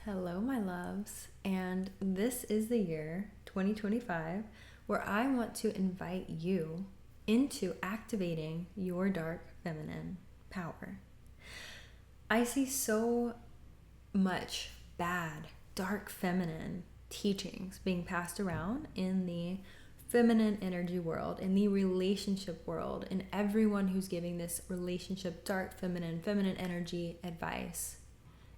Hello, my loves, and this is the year 2025 where I want to invite you into activating your dark feminine power. I see so much bad dark feminine teachings being passed around in the feminine energy world, in the relationship world, and everyone who's giving this relationship dark feminine energy advice.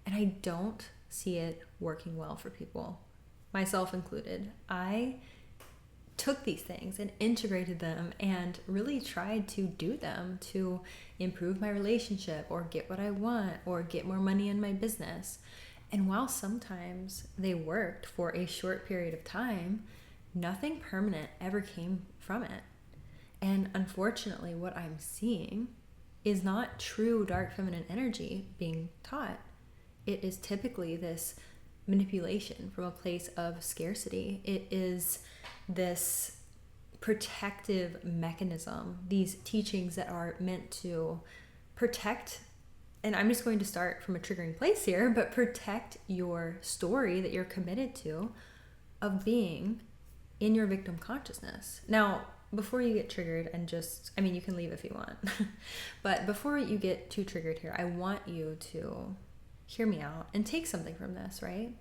And I don't see it working well for people, myself included. I took these things and integrated them and really tried to do them to improve my relationship or get what I want or get more money in my business. And while sometimes they worked for a short period of time, nothing permanent ever came from it. And unfortunately, what I'm seeing is not true dark feminine energy being taught. It is typically this manipulation from a place of scarcity. It is this protective mechanism, these teachings that are meant to protect, and I'm just going to start from a triggering place here, but protect your story that you're committed to of being in your victim consciousness. Now, before you get triggered and you can leave if you want, but before you get too triggered here, I want you to hear me out and take something from this, right?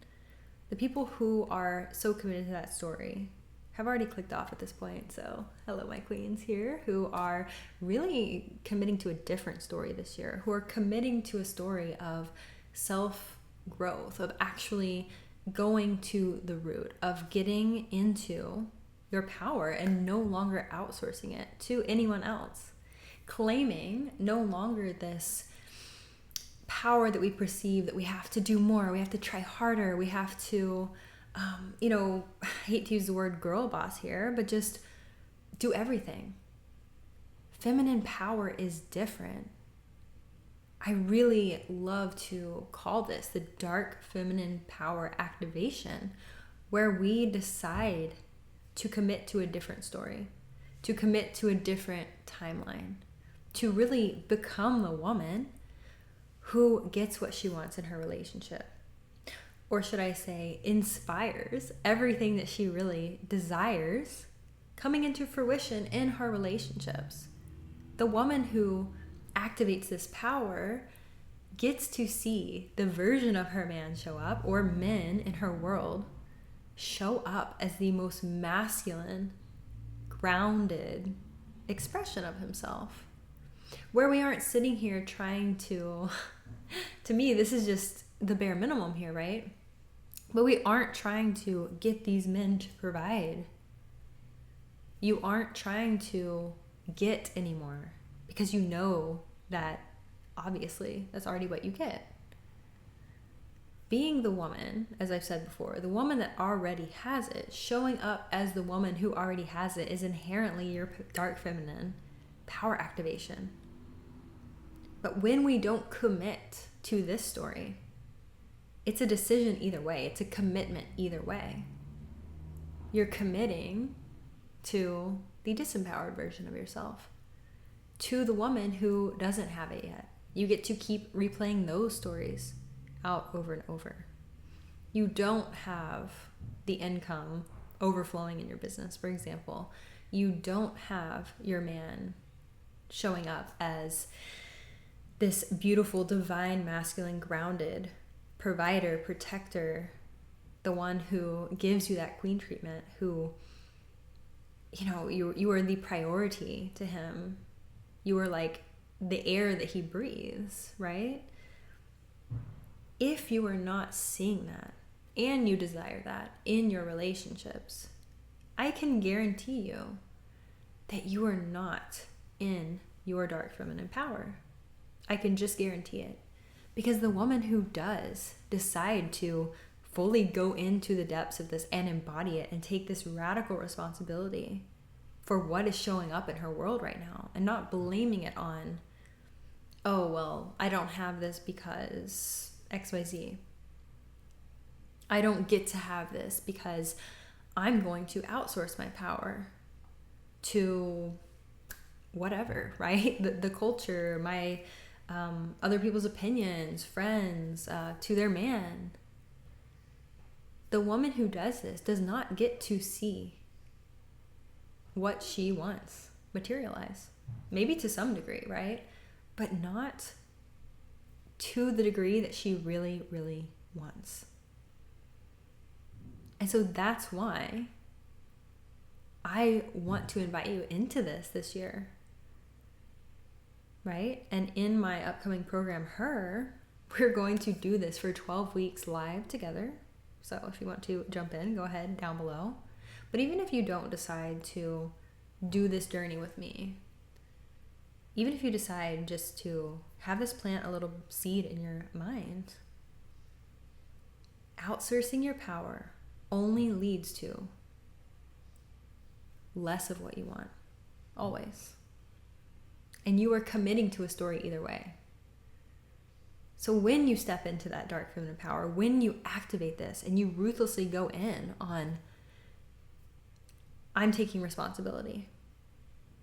The people who are so committed to that story have already clicked off at this point. So hello, my queens here who are really committing to a different story this year, who are committing to a story of self-growth, of actually going to the root, of getting into your power and no longer outsourcing it to anyone else, claiming no longer this power that we perceive that we have to do more, we have to try harder, we have to, I hate to use the word girl boss here, but just do everything. Feminine power is different. I really love to call this the dark feminine power activation, where we decide to commit to a different story, to commit to a different timeline, to really become the woman who gets what she wants in her relationship. Or should I say, inspires everything that she really desires coming into fruition in her relationships. The woman who activates this power gets to see the version of her man show up, or men in her world show up as the most masculine, grounded expression of himself. Where we aren't sitting here trying to me, this is just the bare minimum here, right? But we aren't trying to get these men to provide. You aren't trying to get anymore because you know that obviously that's already what you get. Being the woman, as I've said before, the woman that already has it, showing up as the woman who already has it is inherently your dark feminine power activation. But when we don't commit to this story, it's a decision either way. It's a commitment either way. You're committing to the disempowered version of yourself, to the woman who doesn't have it yet. You get to keep replaying those stories out over and over. You don't have the income overflowing in your business, for example. You don't have your man showing up as this beautiful, divine, masculine, grounded provider, protector, the one who gives you that queen treatment, who, you are the priority to him. You are like the air that he breathes, right? If you are not seeing that and you desire that in your relationships, I can guarantee you that you are not in your dark feminine power. I can just guarantee it. Because the woman who does decide to fully go into the depths of this and embody it and take this radical responsibility for what is showing up in her world right now and not blaming it on, oh, well, I don't have this because XYZ. I don't get to have this because I'm going to outsource my power to whatever, right? The culture, my other people's opinions, friends, to their man. the woman who does this does not get to see what she wants materialize. Maybe to some degree, right? But not to the degree that she really, really wants. And so that's why I want to invite you into this year, right? And in my upcoming program, we're going to do this for 12 weeks live together. So if you want to jump in, go ahead down below. But even if you don't decide to do this journey with me, even if you decide just to have this plant a little seed in your mind, outsourcing your power only leads to less of what you want, always. And you are committing to a story either way. So when you step into that dark feminine power, when you activate this and you ruthlessly go in on, I'm taking responsibility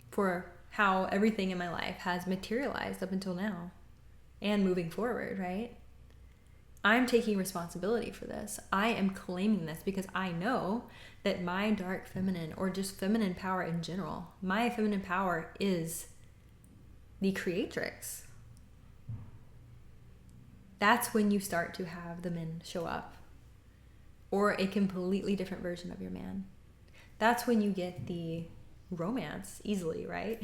for how everything in my life has materialized up until now and moving forward, right? I'm taking responsibility for this. I am claiming this because I know that my dark feminine, or just feminine power in general, my feminine power is the creatrix. That's when you start to have the men show up, or a completely different version of your man. That's when you get the romance easily, right?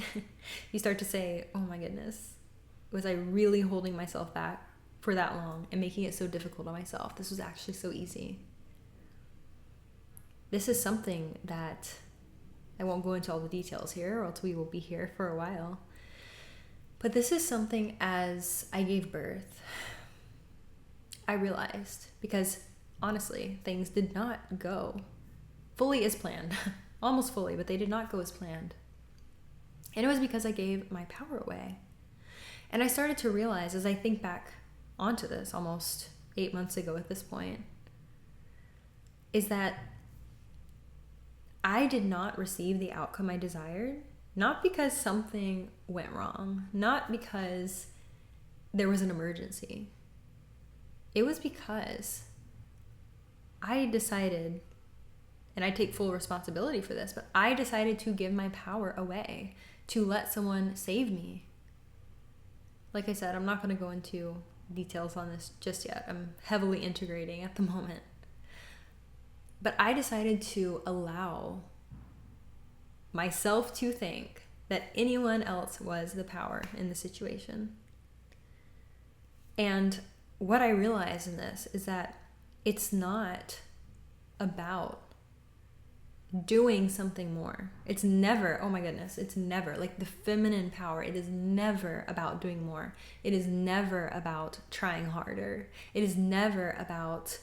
You start to say, oh my goodness, was I really holding myself back for that long and making it so difficult on myself? This was actually so easy. This is something that I won't go into all the details here, or else we will be here for a while. But this is something, as I gave birth, I realized, because honestly, things did not go fully as planned. Almost fully, but they did not go as planned. And it was because I gave my power away. And I started to realize, as I think back onto this almost 8 months ago at this point, is that I did not receive the outcome I desired, not because something went wrong, not because there was an emergency. It was because I decided, and I take full responsibility for this, but I decided to give my power away, to let someone save me. Like I said, I'm not going to go into details on this just yet. I'm heavily integrating at the moment. But I decided to allow myself to think that anyone else was the power in the situation. And what I realized in this is that it's not about doing something more. It's never, oh my goodness, it's never, like the feminine power, it is never about doing more. It is never about trying harder. It is never about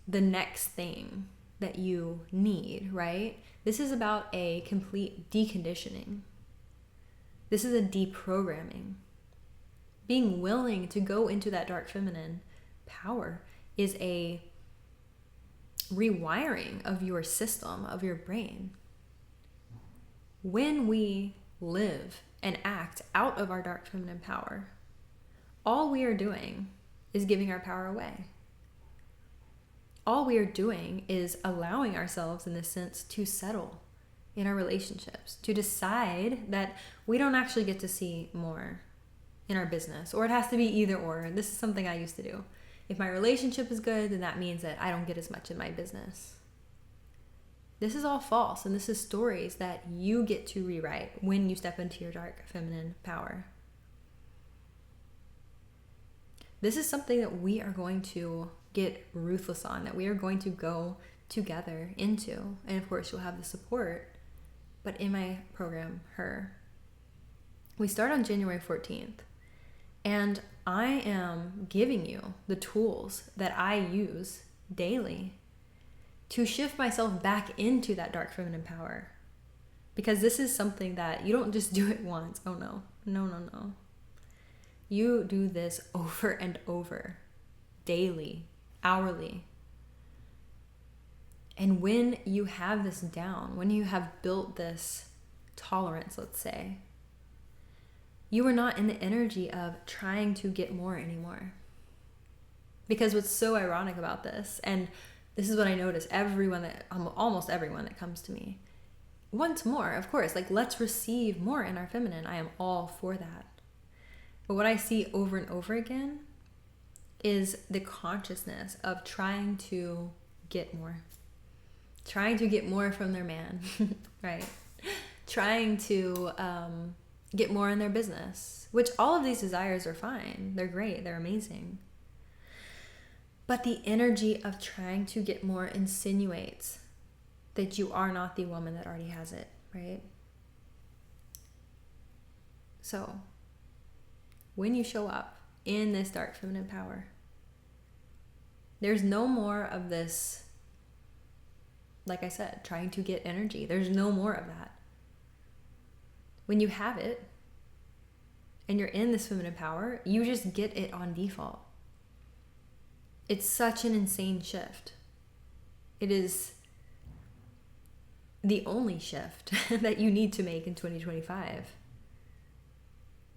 the next thing that you need, right? This is about a complete deconditioning. This is a deprogramming. Being willing to go into that dark feminine power is a rewiring of your system, of your brain. When we live and act out of our dark feminine power, all we are doing is giving our power away. All we are doing is allowing ourselves, in this sense, to settle in our relationships, to decide that we don't actually get to see more in our business, or it has to be either or. This is something I used to do. If my relationship is good, then that means that I don't get as much in my business. This is all false, and this is stories that you get to rewrite when you step into your dark feminine power. This is something that we are going to get ruthless on, that we are going to go together into. And of course, you'll have the support. But in my program, we start on January 14th. And I am giving you the tools that I use daily to shift myself back into that dark feminine power. Because this is something that you don't just do it once. Oh no. No. You do this over and over, daily, hourly. And when you have this down, when you have built this tolerance, let's say, you are not in the energy of trying to get more anymore. Because what's so ironic about this, and This is what I notice almost everyone that comes to me wants more, of course. Like, let's receive more in our feminine. I am all for that. But what I see over and over again is the consciousness of trying to get more from their man, right? Trying to get more in their business, which all of these desires are fine. They're great. They're amazing. But the energy of trying to get more insinuates that you are not the woman that already has it, right? So, when you show up in this dark feminine power, there's no more of this, like I said, trying to get energy. There's no more of that. When you have it and you're in this feminine power, you just get it on default. It's such an insane shift. It is the only shift that you need to make in 2025,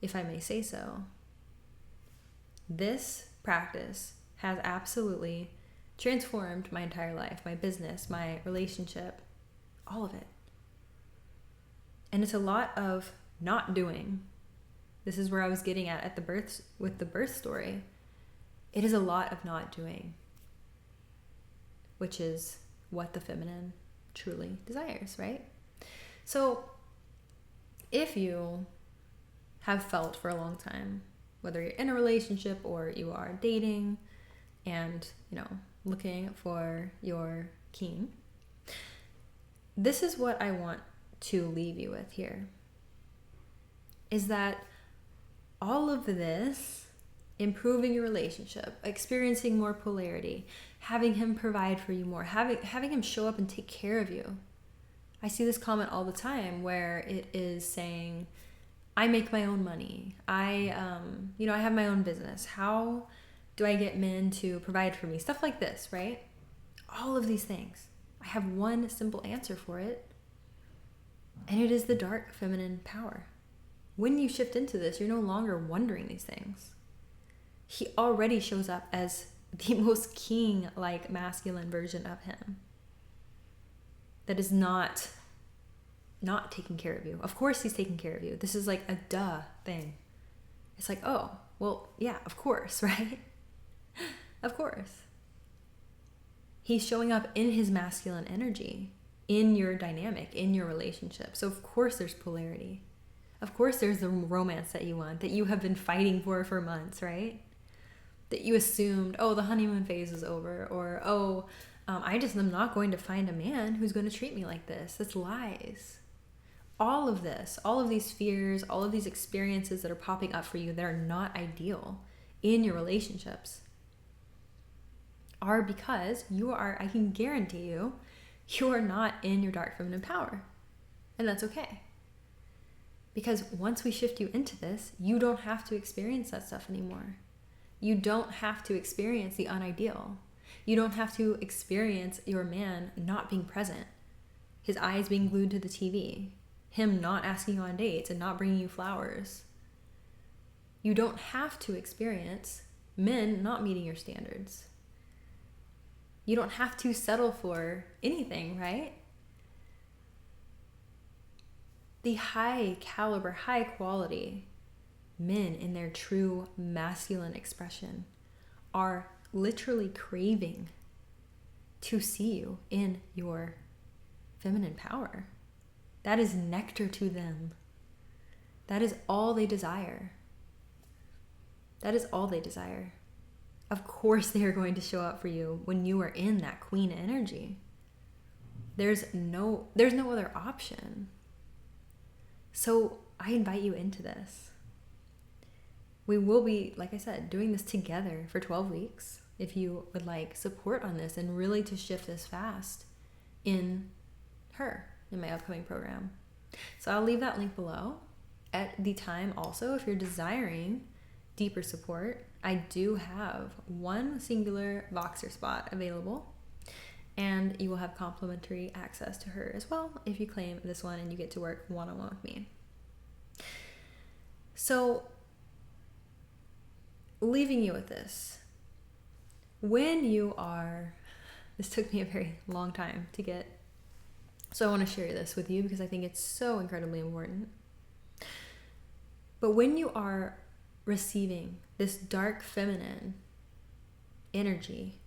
if I may say so. This practice has absolutely transformed my entire life, my business, my relationship, all of it. And it's a lot of not doing. This is where I was getting at the birth story. It is a lot of not doing, which is what the feminine truly desires, right? So if you have felt for a long time, whether you're in a relationship or you are dating and, looking for your king, this is what I want to leave you with here, is that all of this, improving your relationship, experiencing more polarity, having him provide for you more, having him show up and take care of you. I see this comment all the time where it is saying, I make my own money. I have my own business. How do I get men to provide for me? Stuff like this, right? All of these things. I have one simple answer for it, and it is the dark feminine power. When you shift into this, you're no longer wondering these things. He already shows up as the most king-like masculine version of him that is not taking care of you. Of course he's taking care of you. This is like a duh thing. It's like, oh, well, yeah, of course, right? Of course. He's showing up in his masculine energy, in your dynamic, in your relationship. So of course there's polarity. Of course there's the romance that you want, that you have been fighting for months, right? That you assumed, oh, the honeymoon phase is over, or, oh, I'm not going to find a man who's going to treat me like this. That's lies. All of this, all of these fears, all of these experiences that are popping up for you that are not ideal in your relationships are because I can guarantee you are not in your dark feminine power. And that's okay. Because once we shift you into this, you don't have to experience that stuff anymore. You don't have to experience the unideal. You don't have to experience your man not being present, his eyes being glued to the TV, him not asking you on dates and not bringing you flowers. You don't have to experience men not meeting your standards. You don't have to settle for anything, right? The high caliber, high quality men in their true masculine expression are literally craving to see you in your feminine power. That is nectar to them. That is all they desire. That is all they desire. Of course they are going to show up for you when you are in that queen energy. There's no other option. So I invite you into this. We will be, like I said, doing this together for 12 weeks. If you would like support on this and really to shift this fast in my upcoming program. So I'll leave that link below. At the time also, if you're desiring deeper support, I do have one singular Voxer spot available, and you will have complimentary access to her as well if you claim this one and you get to work one-on-one with me. So leaving you with this, when you are This took me a very long time to get. So I want to share this with you because I think it's so incredibly important. But when you are receiving this dark feminine energy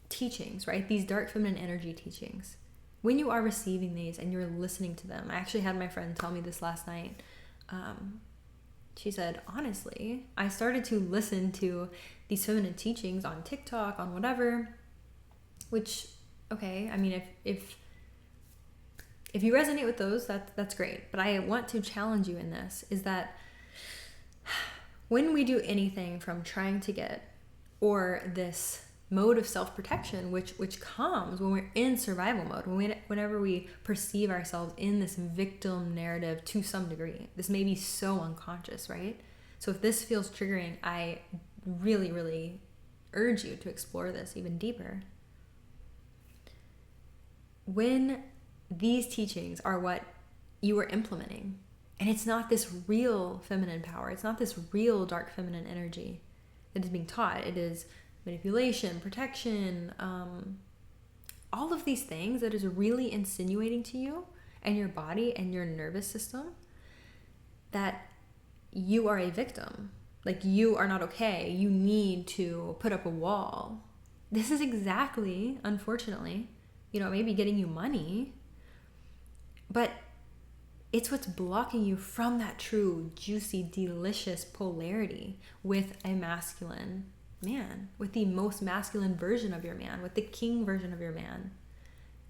teachings, right? These dark feminine energy teachings, when you are receiving these and you're listening to them, I actually had my friend tell me this last night. She said, honestly, I started to listen to these feminine teachings on TikTok, on whatever, which, okay, I mean, if you resonate with those, that's great. But I want to challenge you in this, is that when we do anything from trying to get, or this mode of self-protection, which comes when we're in survival mode, whenever we perceive ourselves in this victim narrative to some degree. This may be so unconscious, right? So if this feels triggering, I really, really urge you to explore this even deeper. When these teachings are what you are implementing, and it's not this real feminine power, it's not this real dark feminine energy that is being taught, it is manipulation, protection, all of these things that is really insinuating to you and your body and your nervous system that you are a victim, like you are not okay, you need to put up a wall. This is exactly, unfortunately, maybe getting you money, but it's what's blocking you from that true, juicy, delicious polarity with a masculine man, with the most masculine version of your man, with the king version of your man.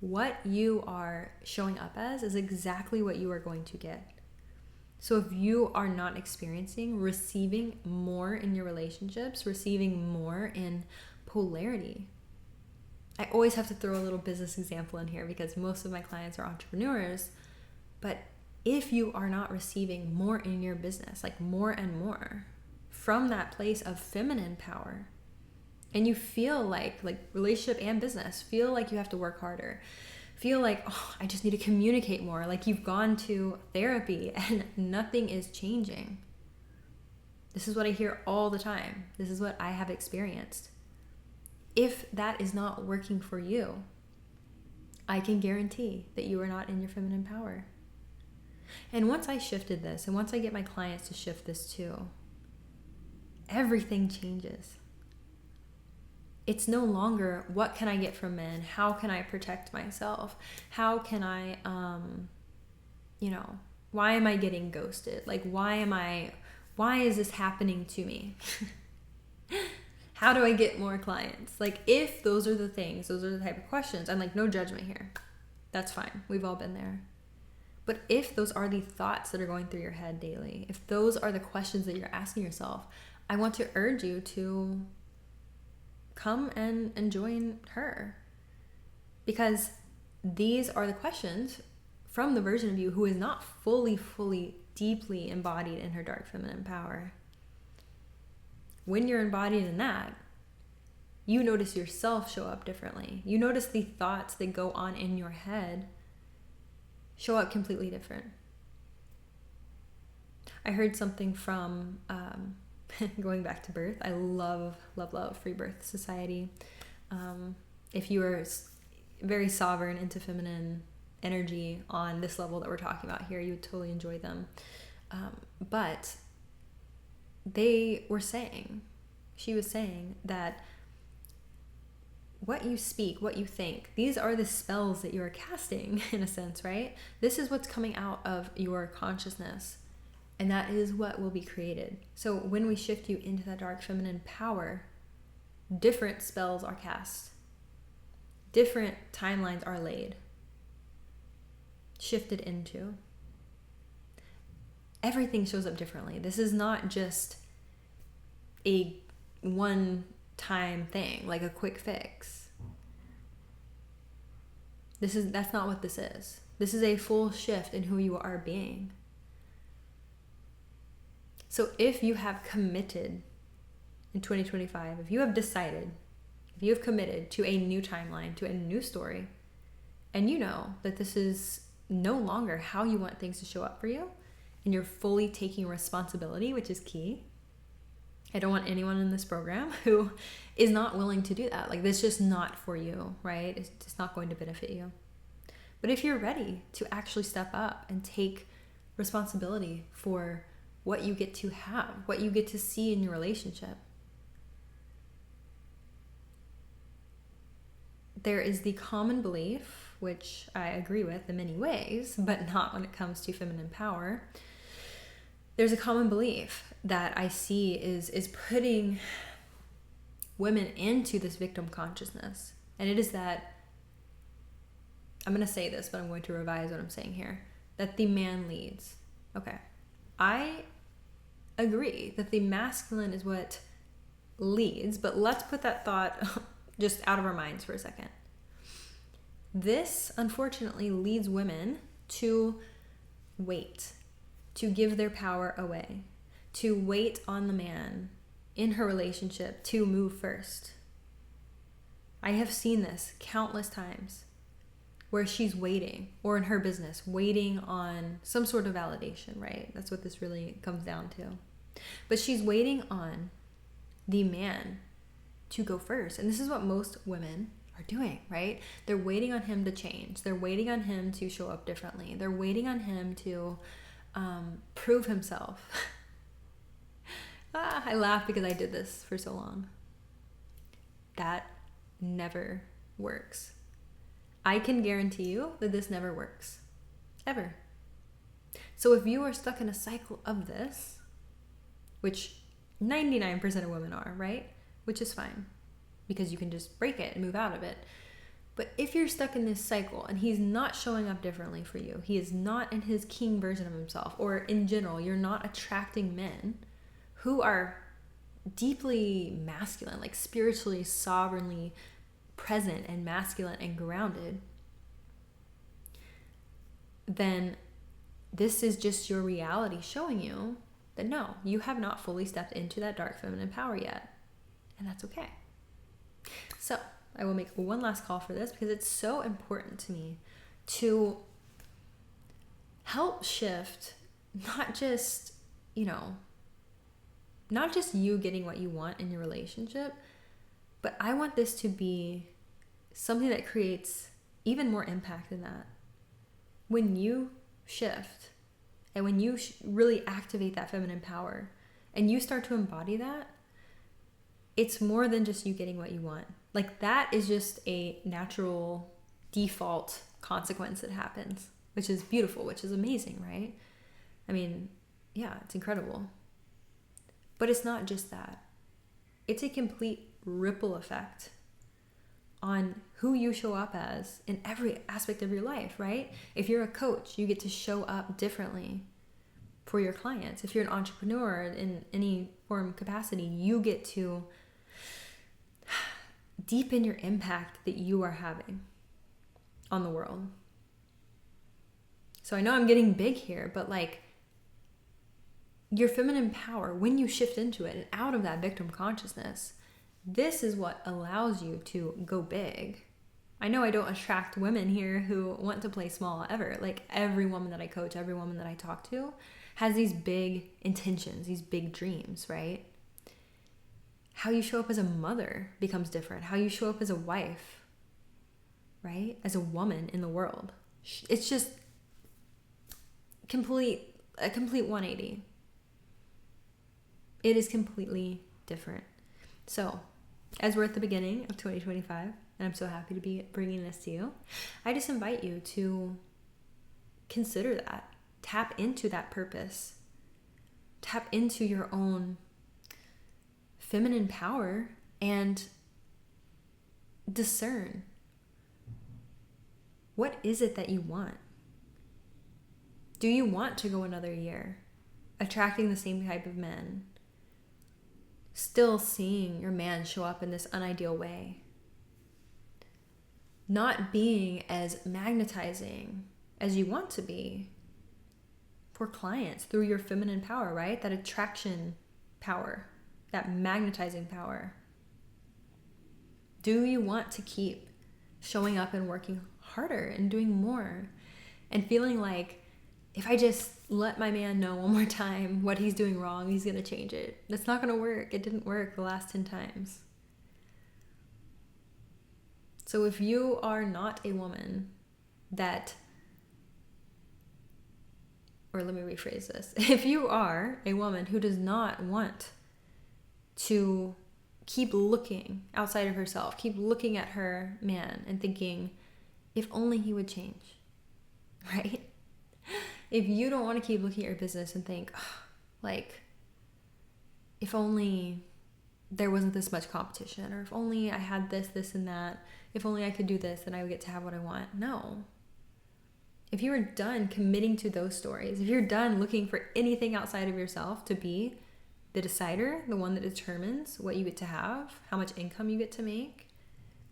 What you are showing up as is exactly what you are going to get. So if you are not receiving more in your relationships, receiving more in polarity, I always have to throw a little business example in here because most of my clients are entrepreneurs, but if you are not receiving more in your business, like more and more, from that place of feminine power, and you feel like relationship and business, feel like you have to work harder, feel like, oh, I just need to communicate more, like you've gone to therapy and nothing is changing. This is what I hear all the time. This is what I have experienced. If that is not working for you, I can guarantee that you are not in your feminine power. And once I shifted this, and once I get my clients to shift this too, everything changes. It's no longer, what can I get from men? How can I protect myself? How can I, why am I getting ghosted? Like, why is this happening to me? How do I get more clients? Like, if those are the things, those are the type of questions, I'm like, no judgment here. That's fine. We've all been there. But if those are the thoughts that are going through your head daily, if those are the questions that you're asking yourself, I want to urge you to come and join her. Because these are the questions from the version of you who is not fully, deeply embodied in her dark feminine power. When you're embodied in that, you notice yourself show up differently. You notice the thoughts that go on in your head show up completely different. I heard something from going back to birth. I love Free Birth Society. If you are very sovereign into feminine energy on this level that we're talking about here, you would totally enjoy them. But she was saying that what you speak, what you think, these are the spells that you are casting in a sense, right? This is what's coming out of your consciousness, and that is what will be created. So when we shift you into that dark feminine power, different spells are cast, different timelines are laid, shifted into. Everything shows up differently. This is not just a one-time thing, like a quick fix. That's not what this is. This is a full shift in who you are being. So if you have committed in 2025, if you have decided, if you have committed to a new timeline, to a new story, and you know that this is no longer how you want things to show up for you, and you're fully taking responsibility, which is key, I don't want anyone in this program who is not willing to do that. Like, that's just not for you, right? It's just not going to benefit you. But if you're ready to actually step up and take responsibility for what you get to have, what you get to see in your relationship, there is the common belief, which I agree with in many ways, but not when it comes to feminine power. There's a common belief that I see is putting women into this victim consciousness. And it is that, I'm going to say this, but I'm going to revise what I'm saying here, that the man leads. Okay. I agree that the masculine is what leads, but let's put that thought just out of our minds for a second. This, unfortunately, leads women to wait, to give their power away, to wait on the man in her relationship to move first. I have seen this countless times where she's waiting, or in her business, waiting on some sort of validation, right? That's what this really comes down to. But she's waiting on the man to go first. And this is what most women are doing, right? They're waiting on him to change. They're waiting on him to show up differently. They're waiting on him to prove himself. I laugh because I did this for so long. That never works. I can guarantee you that this never works. Ever. So if you are stuck in a cycle of this, which 99% of women are, right? Which is fine, because you can just break it and move out of it. But if you're stuck in this cycle and he's not showing up differently for you, he is not in his king version of himself, or in general, you're not attracting men who are deeply masculine, like spiritually, sovereignly present and masculine and grounded, then this is just your reality showing you that no, you have not fully stepped into that dark feminine power yet. And that's okay. So I will make one last call for this because it's so important to me to help shift not just you getting what you want in your relationship, but I want this to be something that creates even more impact than that. When you shift and when you really activate that feminine power and you start to embody that, it's more than just you getting what you want. Like, that is just a natural default consequence that happens, which is beautiful, which is amazing, right? I mean, yeah, it's incredible. But it's not just that. It's a complete ripple effect on who you show up as in every aspect of your life, right? If you're a coach, you get to show up differently for your clients. If you're an entrepreneur in any form capacity, you get to deepen your impact that you are having on the world. So I know I'm getting big here, but like, your feminine power, when you shift into it and out of that victim consciousness, this is what allows you to go big. I know I don't attract women here who want to play small ever. Like, every woman that I coach, every woman that I talk to has these big intentions, these big dreams, right? How you show up as a mother becomes different. How you show up as a wife, right? As a woman in the world. It's just a complete 180. It is completely different. So, as we're at the beginning of 2025, and I'm so happy to be bringing this to you, I just invite you to consider that. Tap into that purpose. Tap into your own feminine power and discern, what is it that you want? Do you want to go another year attracting the same type of men, still seeing your man show up in this unideal way, not being as magnetizing as you want to be for clients through your feminine power, right? That attraction power, that magnetizing power? Do you want to keep showing up and working harder and doing more and feeling like if I just let my man know one more time what he's doing wrong, he's going to change it. That's not going to work. It didn't work the last 10 times. So if you are not a woman that, or let me rephrase this. If you are a woman who does not want to keep looking outside of herself, keep looking at her man and thinking, if only he would change, right? If you don't want to keep looking at your business and think, oh, like, if only there wasn't this much competition, or if only I had this, this, and that, if only I could do this, then I would get to have what I want. No. If you are done committing to those stories, if you're done looking for anything outside of yourself to be the decider, the one that determines what you get to have, how much income you get to make,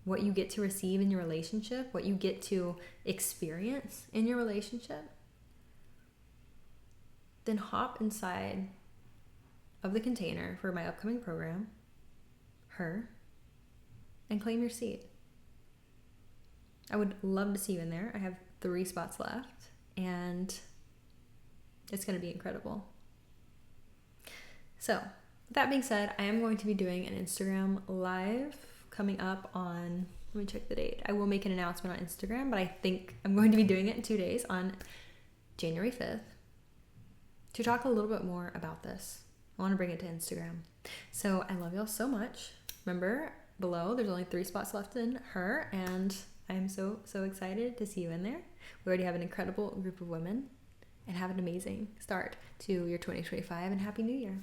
what you get to receive in your relationship, what you get to experience in your relationship, then hop inside of the container for my upcoming program, Her, and claim your seat. I would love to see you in there. I have 3 spots left, and it's going to be incredible. So, with that being said, I am going to be doing an Instagram live coming up on, let me check the date. I will make an announcement on Instagram, but I think I'm going to be doing it in 2 days on January 5th to talk a little bit more about this. I want to bring it to Instagram. So I love y'all so much. Remember, below, there's only 3 spots left in Her, and I'm so excited to see you in there. We already have an incredible group of women, and have an amazing start to your 2025, and Happy New Year.